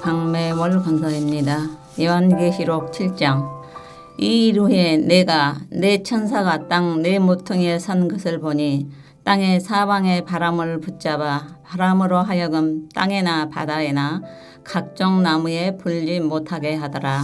강매월 권사입니다. 요한계시록 7장. 이 일 후에 내가 내 천사가 땅 네 모퉁이에 선 것을 보니 땅의 사방의 바람을 붙잡아 바람으로 하여금 땅에나 바다에나 각종 나무에 불지 못하게 하더라.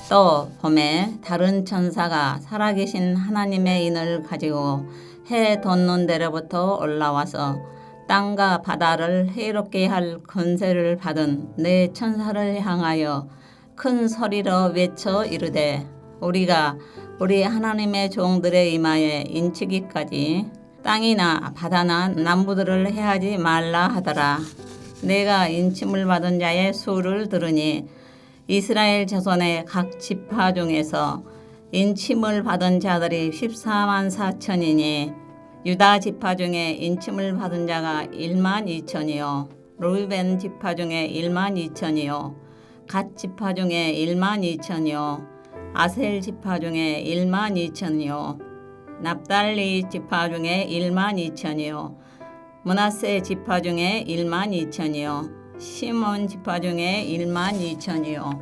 또 봄에 다른 천사가 살아계신 하나님의 인을 가지고 해 돋는 데로부터 올라와서 땅과 바다를 해롭게 할 권세를 받은 네 천사를 향하여 큰 소리로 외쳐 이르되 우리가 우리 하나님의 종들의 이마에 인치기까지 땅이나 바다나 나무들을 해하지 말라 하더라. 내가 인침을 받은 자의 수를 들으니 이스라엘 자손의 각 지파 중에서 인침을 받은 자들이 14만 4천이니 유다 지파 중에 인침을 받은 자가 1만 2천이요 루벤 지파 중에 1만 2천이요 갓 지파 중에 1만 2천이요 아셀 지파 중에 1만 2천이요 납달리 지파 중에 1만 2천이요 므낫세 지파 중에 1만 2천이요 시몬 지파 중에 1만 2천이요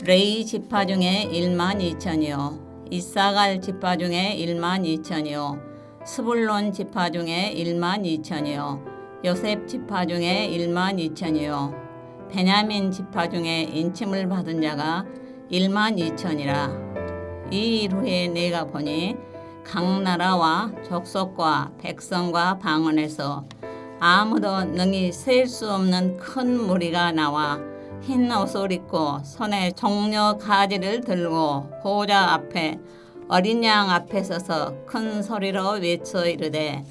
레위 지파 중에 1만 2천이요 이사갈 지파 중에 1만 2천이요 스불론 지파 중에 1만 2천이요 요셉 지파 중에 1만 2천이요 베냐민 지파 중에 인침을 받은 자가 1만 2천이라. 이 일 후에 내가 보니 각 나라와 족속과 백성과 방언에서 아무도 능히 셀 수 없는 큰 무리가 나와 흰 옷을 입고 손에 종려 가지를 들고 보좌 앞에 어린 양 앞에 서서 큰 소리로 외쳐 이르되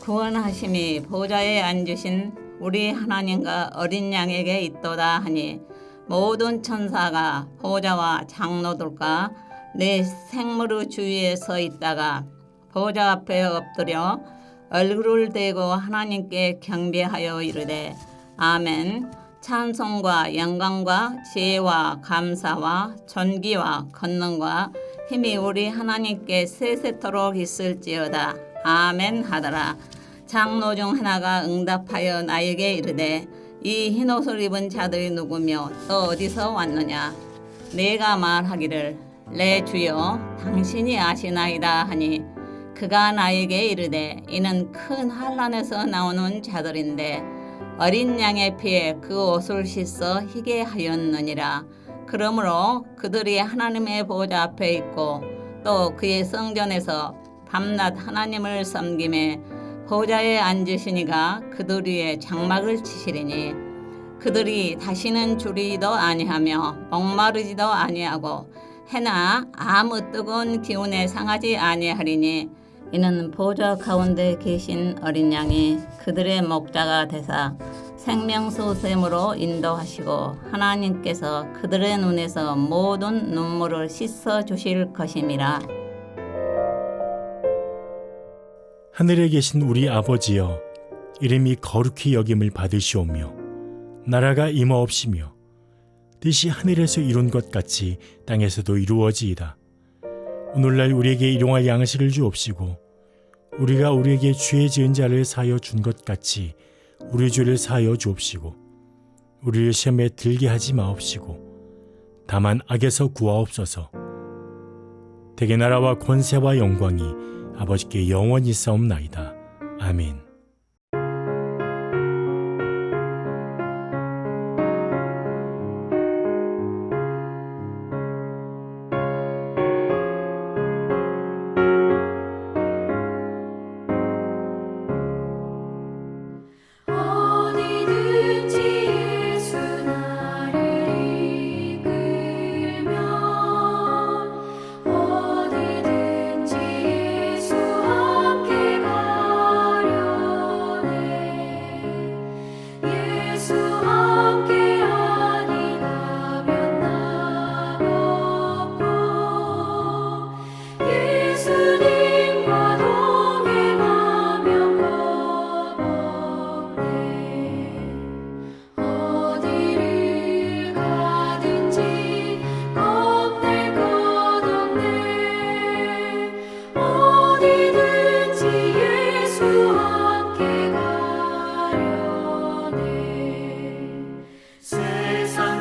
구원하심이 보좌에 앉으신 우리 하나님과 어린 양에게 있도다 하니 모든 천사가 보좌와 장로들과 내 생물의 주위에 서 있다가 보좌 앞에 엎드려 얼굴을 대고 하나님께 경배하여 이르되 아멘. 찬송과 영광과 지혜와 감사와 존귀와 권능과 힘이 우리 하나님께 세세토록 있을지어다. 아멘 하더라. 장로 중 하나가 응답하여 나에게 이르되 이 흰옷을 입은 자들이 누구며 또 어디서 왔느냐. 내가 말하기를 내 주여 당신이 아시나이다 하니 그가 나에게 이르되 이는 큰 환난에서 나오는 자들인데 어린 양의 피에 그 옷을 씻어 희게 하였느니라. 그러므로 그들이 하나님의 보좌 앞에 있고 또 그의 성전에서 밤낮 하나님을 섬김에 보좌에 앉으시니가 그들 위에 장막을 치시리니 그들이 다시는 줄이지도 아니하며 목마르지도 아니하고 해나 아무 뜨거운 기운에 상하지 아니하리니 이는 보좌 가운데 계신 어린 양이 그들의 목자가 되사 생명수 샘으로 인도하시고 하나님께서 그들의 눈에서 모든 눈물을 씻어 주실 것임이라. 하늘에 계신 우리 아버지여, 이름이 거룩히 여김을 받으시오며 나라가 임하옵시며 뜻이 하늘에서 이룬 것 같이 땅에서도 이루어지이다. 오늘날 우리에게 일용할 양식을 주옵시고 우리가 우리에게 죄 지은 자를 사하여 준 것 같이 우리 죄를 사하여 주옵시고 우리를 시험에 들게 하지 마옵시고 다만 악에서 구하옵소서. 대개 나라와 권세와 영광이 아버지께 영원히 있사옵나이다. 아멘. 어디든지 예수 함께 가려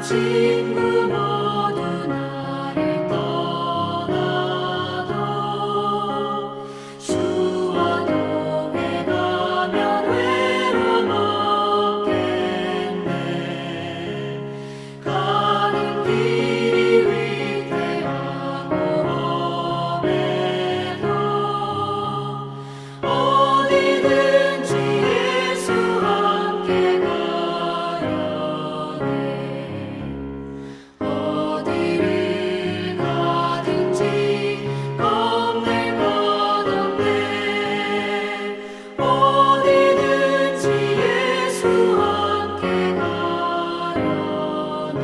친구 모두 나를 떠나도 주와 동행 가면 외로움 없겠네. 가는 길이 위태하고 험해도 어디든지 예수 함께 가려네. 어디를 가든지 겁낼 것 없네. 어디든지 예수 함께 가려네.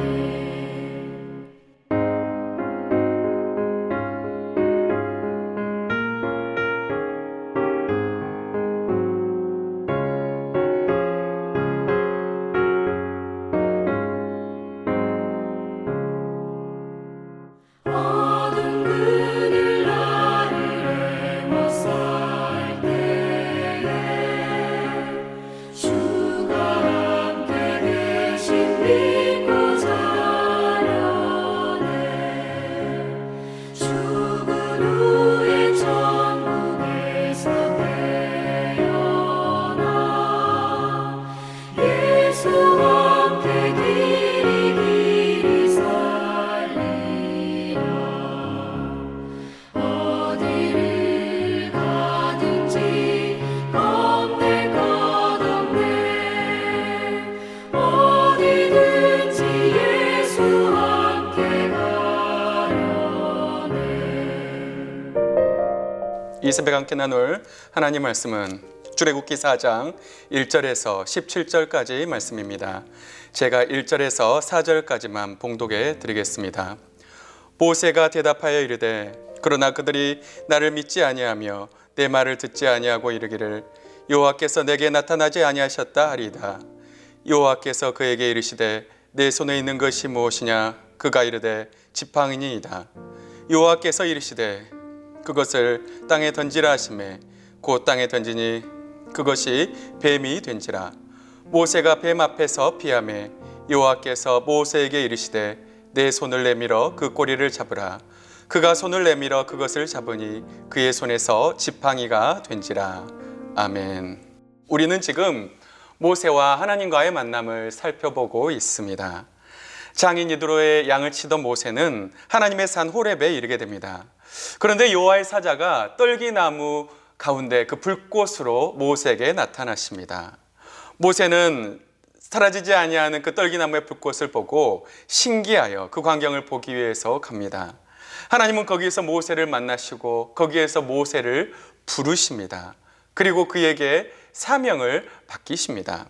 어두운 그늘 나를 애워쌀 때에 주가 함께 계신 믿고 자려네. 죽은 후에 천국에서 태어나 예수 함께 길이 살리라. 어디를 가든지 겁낼 것 없네. 어디든지 예수 함께 가려네. 이 새벽 함께 나눌 하나님 말씀은 출애굽기 4장 1절에서 17절까지 말씀입니다. 제가 1절에서 4절까지만 봉독해 드리겠습니다. 모세가 대답하여 이르되 그러나 그들이 나를 믿지 아니하며 내 말을 듣지 아니하고 이르기를 여호와께서 내게 나타나지 아니하셨다 하리이다. 여호와께서 그에게 이르시되 내 손에 있는 것이 무엇이냐? 그가 이르되 지팡이니이다. 여호와께서 이르시되 그것을 땅에 던지라 하시매 곧 땅에 던지니 그것이 뱀이 된지라. 모세가 뱀 앞에서 피하매 여호와께서 모세에게 이르시되 내 손을 내밀어 그 꼬리를 잡으라. 그가 손을 내밀어 그것을 잡으니 그의 손에서 지팡이가 된지라. 아멘. 우리는 지금 모세와 하나님과의 만남을 살펴보고 있습니다. 장인 이드로의 양을 치던 모세는 하나님의 산 호렙에 이르게 됩니다. 그런데 여호와의 사자가 떨기나무 가운데 그 불꽃으로 모세에게 나타나십니다. 모세는 사라지지 아니하는 그 떨기나무의 불꽃을 보고 신기하여 그 광경을 보기 위해서 갑니다. 하나님은 거기에서 모세를 만나시고 거기에서 모세를 부르십니다. 그리고 그에게 사명을 맡기십니다.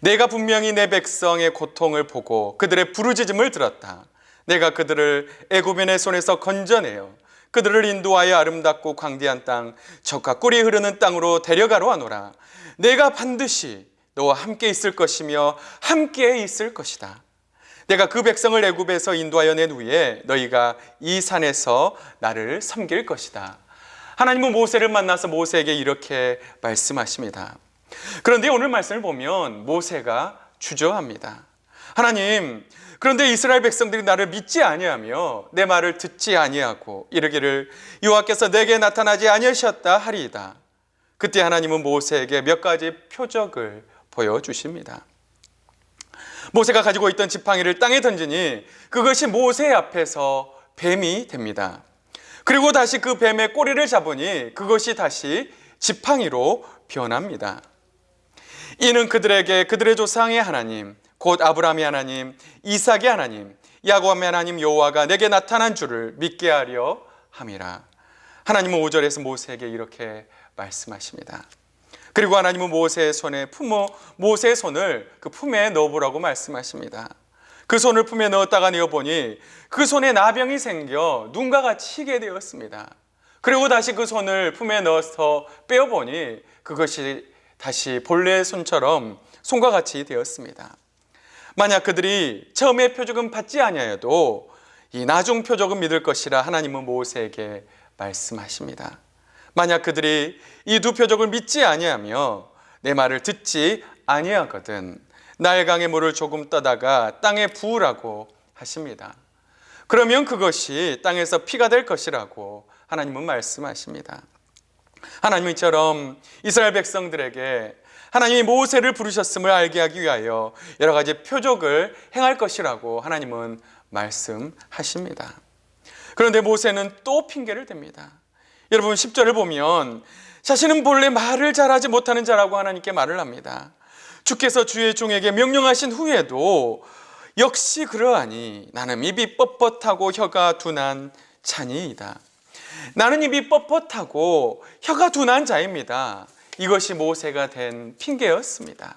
내가 분명히 내 백성의 고통을 보고 그들의 부르짖음을 들었다. 내가 그들을 애굽인의 손에서 건져내어 그들을 인도하여 아름답고 광대한 땅, 젖과 꿀이 흐르는 땅으로 데려가러 하노라. 내가 반드시 너와 함께 있을 것이며 함께 있을 것이다. 내가 그 백성을 애굽에서 인도하여 낸 후에 너희가 이 산에서 나를 섬길 것이다. 하나님은 모세를 만나서 모세에게 이렇게 말씀하십니다. 그런데 오늘 말씀을 보면 모세가 주저합니다. 하나님, 그런데 이스라엘 백성들이 나를 믿지 아니하며 내 말을 듣지 아니하고 이르기를 여호와께서 내게 나타나지 아니하셨다 하리이다. 그때 하나님은 모세에게 몇 가지 표적을 보여주십니다. 모세가 가지고 있던 지팡이를 땅에 던지니 그것이 모세 앞에서 뱀이 됩니다. 그리고 다시 그 뱀의 꼬리를 잡으니 그것이 다시 지팡이로 변합니다. 이는 그들에게 그들의 조상의 하나님, 곧 아브라함의 하나님, 이삭의 하나님, 야곱의 하나님 여호와가 내게 나타난 줄을 믿게 하려 함이라. 하나님은 5절에서 모세에게 이렇게 말씀하십니다. 그리고 하나님은 모세의 손을 그 품에 넣어보라고 말씀하십니다. 그 손을 품에 넣었다가 내어보니 그 손에 나병이 생겨 눈과 같이 희게 되었습니다. 그리고 다시 그 손을 품에 넣어서 빼어보니 그것이 다시 본래의 손처럼 손과 같이 되었습니다. 만약 그들이 처음의 표적은 받지 아니하여도 이 나중 표적은 믿을 것이라 하나님은 모세에게 말씀하십니다. 만약 그들이 이 두 표적을 믿지 아니하며 내 말을 듣지 아니하거든 나일강의 물을 조금 떠다가 땅에 부으라고 하십니다. 그러면 그것이 땅에서 피가 될 것이라고 하나님은 말씀하십니다. 하나님은 이처럼 이스라엘 백성들에게 하나님이 모세를 부르셨음을 알게 하기 위하여 여러 가지 표적을 행할 것이라고 하나님은 말씀하십니다. 그런데 모세는 또 핑계를 댑니다. 여러분 10절을 보면 자신은 본래 말을 잘하지 못하는 자라고 하나님께 말을 합니다. 주께서 주의 종에게 명령하신 후에도 역시 그러하니 나는 입이 뻣뻣하고 혀가 둔한 자니이다. 나는 입이 뻣뻣하고 혀가 둔한 자입니다. 이것이 모세가 된 핑계였습니다.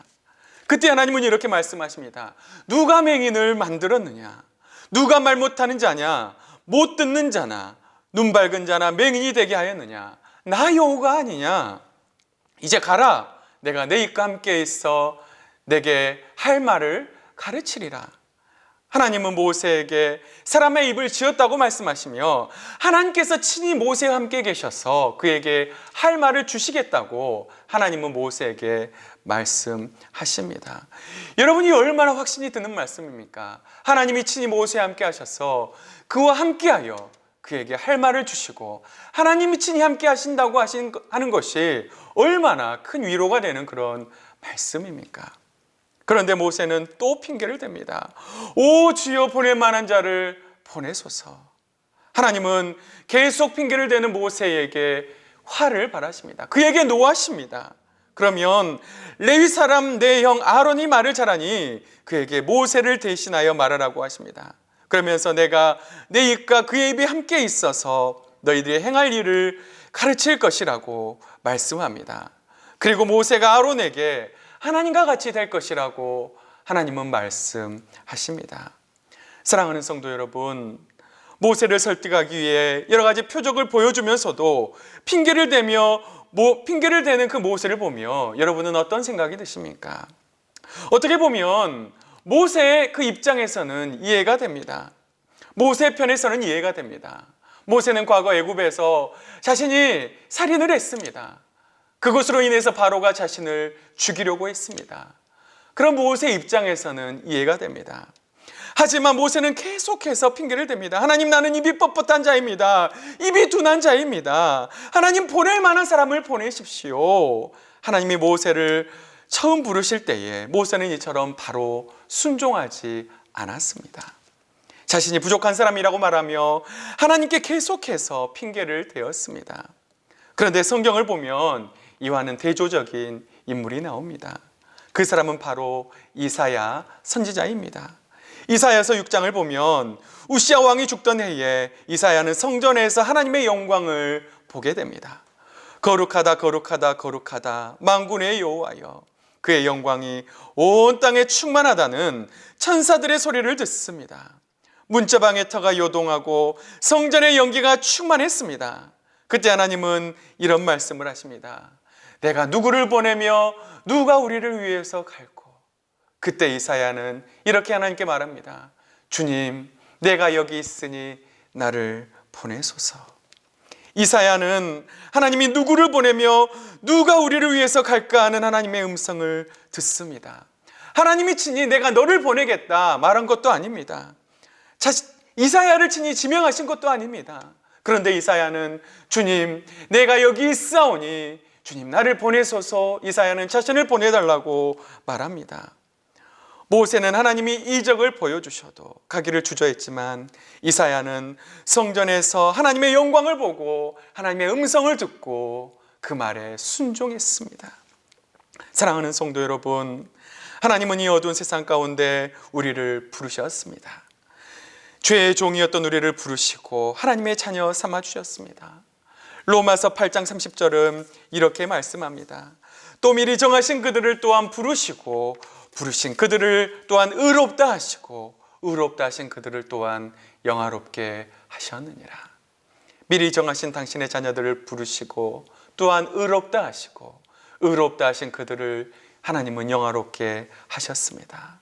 그때 하나님은 이렇게 말씀하십니다. 누가 맹인을 만들었느냐? 누가 말 못하는 자냐? 못 듣는 자나 눈 밝은 자나 맹인이 되게 하였느냐? 나 여호가 아니냐? 이제 가라. 내가 내 입과 함께 있어 내게 할 말을 가르치리라. 하나님은 모세에게 사람의 입을 지었다고 말씀하시며 하나님께서 친히 모세와 함께 계셔서 그에게 할 말을 주시겠다고 하나님은 모세에게 말씀하십니다. 여러분이 얼마나 확신이 드는 말씀입니까? 하나님이 친히 모세와 함께 하셔서 그와 함께하여 그에게 할 말을 주시고 하나님이 친히 함께 하신다고 하는 것이 얼마나 큰 위로가 되는 그런 말씀입니까? 그런데 모세는 또 핑계를 댑니다. 오 주여 보낼 만한 자를 보내소서. 하나님은 계속 핑계를 대는 모세에게 화를 발하십니다. 그에게 노하십니다. 그러면 레위 사람 내 형 아론이 말을 잘하니 그에게 모세를 대신하여 말하라고 하십니다. 그러면서 내가 내 입과 그의 입이 함께 있어서 너희들이 행할 일을 가르칠 것이라고 말씀합니다. 그리고 모세가 아론에게 하나님과 같이 될 것이라고 하나님은 말씀하십니다. 사랑하는 성도 여러분, 모세를 설득하기 위해 여러 가지 표적을 보여주면서도 핑계를 대는 그 모세를 보며 여러분은 어떤 생각이 드십니까? 어떻게 보면 모세의 그 입장에서는 이해가 됩니다. 모세 편에서는 이해가 됩니다. 모세는 과거 애굽에서 자신이 살인을 했습니다. 그것으로 인해서 바로가 자신을 죽이려고 했습니다. 그런 모세 입장에서는 이해가 됩니다. 하지만 모세는 계속해서 핑계를 댑니다. 하나님, 나는 입이 뻣뻣한 자입니다. 입이 둔한 자입니다. 하나님, 보낼 만한 사람을 보내십시오. 하나님이 모세를 처음 부르실 때에 모세는 이처럼 바로 순종하지 않았습니다. 자신이 부족한 사람이라고 말하며 하나님께 계속해서 핑계를 대었습니다. 그런데 성경을 보면 이와는 대조적인 인물이 나옵니다. 그 사람은 바로 이사야 선지자입니다. 이사야서 6장을 보면 우시야 왕이 죽던 해에 이사야는 성전에서 하나님의 영광을 보게 됩니다. 거룩하다 거룩하다 거룩하다 만군의 여호와여, 그의 영광이 온 땅에 충만하다는 천사들의 소리를 듣습니다. 문자방의 터가 요동하고 성전의 연기가 충만했습니다. 그때 하나님은 이런 말씀을 하십니다. 내가 누구를 보내며 누가 우리를 위해서 갈고. 그때 이사야는 이렇게 하나님께 말합니다. 주님, 내가 여기 있으니 나를 보내소서. 이사야는 하나님이 누구를 보내며 누가 우리를 위해서 갈까 하는 하나님의 음성을 듣습니다. 하나님이 친히 내가 너를 보내겠다 말한 것도 아닙니다. 이사야를 친히 지명하신 것도 아닙니다. 그런데 이사야는 주님, 내가 여기 있사오니 주님 나를 보내소서. 이사야는 자신을 보내달라고 말합니다. 모세는 하나님이 이적을 보여주셔도 가기를 주저했지만 이사야는 성전에서 하나님의 영광을 보고 하나님의 음성을 듣고 그 말에 순종했습니다. 사랑하는 성도 여러분, 하나님은 이 어두운 세상 가운데 우리를 부르셨습니다. 죄의 종이었던 우리를 부르시고 하나님의 자녀 삼아주셨습니다. 로마서 8장 30절은 이렇게 말씀합니다. 또 미리 정하신 그들을 또한 부르시고 부르신 그들을 또한 의롭다 하시고 의롭다 하신 그들을 또한 영화롭게 하셨느니라. 미리 정하신 당신의 자녀들을 부르시고 또한 의롭다 하시고 의롭다 하신 그들을 하나님은 영화롭게 하셨습니다.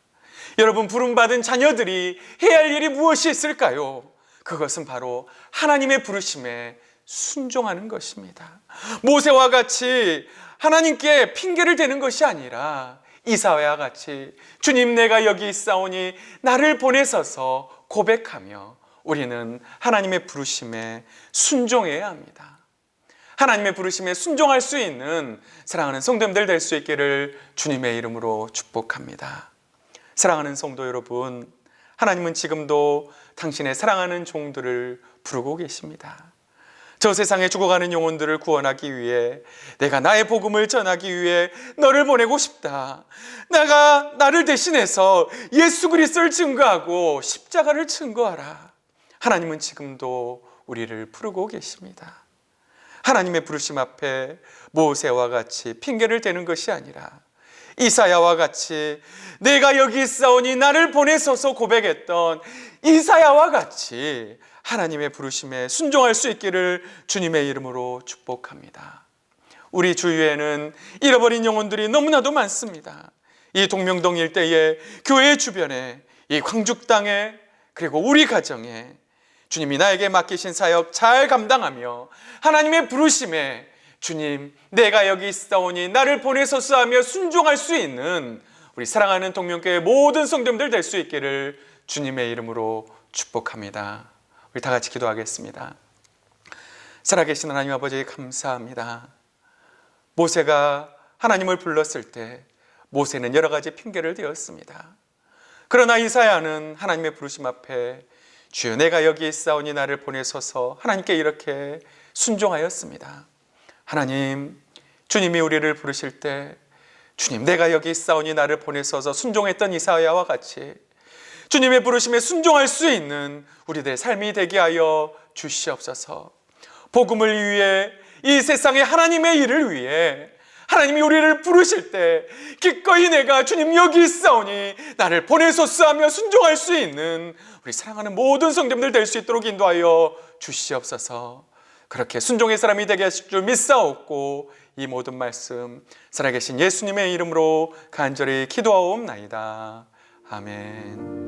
여러분, 부름받은 자녀들이 해야 할 일이 무엇이 있을까요? 그것은 바로 하나님의 부르심에 순종하는 것입니다. 모세와 같이 하나님께 핑계를 대는 것이 아니라 이사야와 같이 주님 내가 여기 있사오니 나를 보내소서 고백하며 우리는 하나님의 부르심에 순종해야 합니다. 하나님의 부르심에 순종할 수 있는 사랑하는 성도님들 될 수 있기를 주님의 이름으로 축복합니다. 사랑하는 성도 여러분, 하나님은 지금도 당신의 사랑하는 종들을 부르고 계십니다. 저 세상에 죽어가는 영혼들을 구원하기 위해 내가 나의 복음을 전하기 위해 너를 보내고 싶다. 나를 대신해서 예수 그리스도를 증거하고 십자가를 증거하라. 하나님은 지금도 우리를 부르고 계십니다. 하나님의 부르심 앞에 모세와 같이 핑계를 대는 것이 아니라 이사야와 같이 내가 여기 있사오니 나를 보내소서 고백했던 이사야와 같이 하나님의 부르심에 순종할 수 있기를 주님의 이름으로 축복합니다. 우리 주위에는 잃어버린 영혼들이 너무나도 많습니다. 이 동명동 일대의 교회 주변에, 이 광주 땅에, 그리고 우리 가정에 주님이 나에게 맡기신 사역 잘 감당하며 하나님의 부르심에 주님 내가 여기 있사오니 나를 보내소서 하며 순종할 수 있는 우리 사랑하는 동명교회 모든 성도님들 될 수 있기를 주님의 이름으로 축복합니다. 우리 다 같이 기도하겠습니다. 살아계신 하나님 아버지 감사합니다. 모세가 하나님을 불렀을 때 모세는 여러 가지 핑계를 대었습니다. 그러나 이사야는 하나님의 부르심 앞에 주여 내가 여기 있사오니 나를 보내소서 하나님께 이렇게 순종하였습니다. 하나님, 주님이 우리를 부르실 때 주님 내가 여기 있사오니 나를 보내소서 순종했던 이사야와 같이 주님의 부르심에 순종할 수 있는 우리들의 삶이 되게 하여 주시옵소서. 복음을 위해 이 세상에 하나님의 일을 위해 하나님이 우리를 부르실 때 기꺼이 내가 주님 여기 있사오니 나를 보내소서 하며 순종할 수 있는 우리 사랑하는 모든 성도님들 될 수 있도록 인도하여 주시옵소서. 그렇게 순종의 사람이 되게 하실 줄 믿사옵고 이 모든 말씀 살아계신 예수님의 이름으로 간절히 기도하옵나이다. 아멘.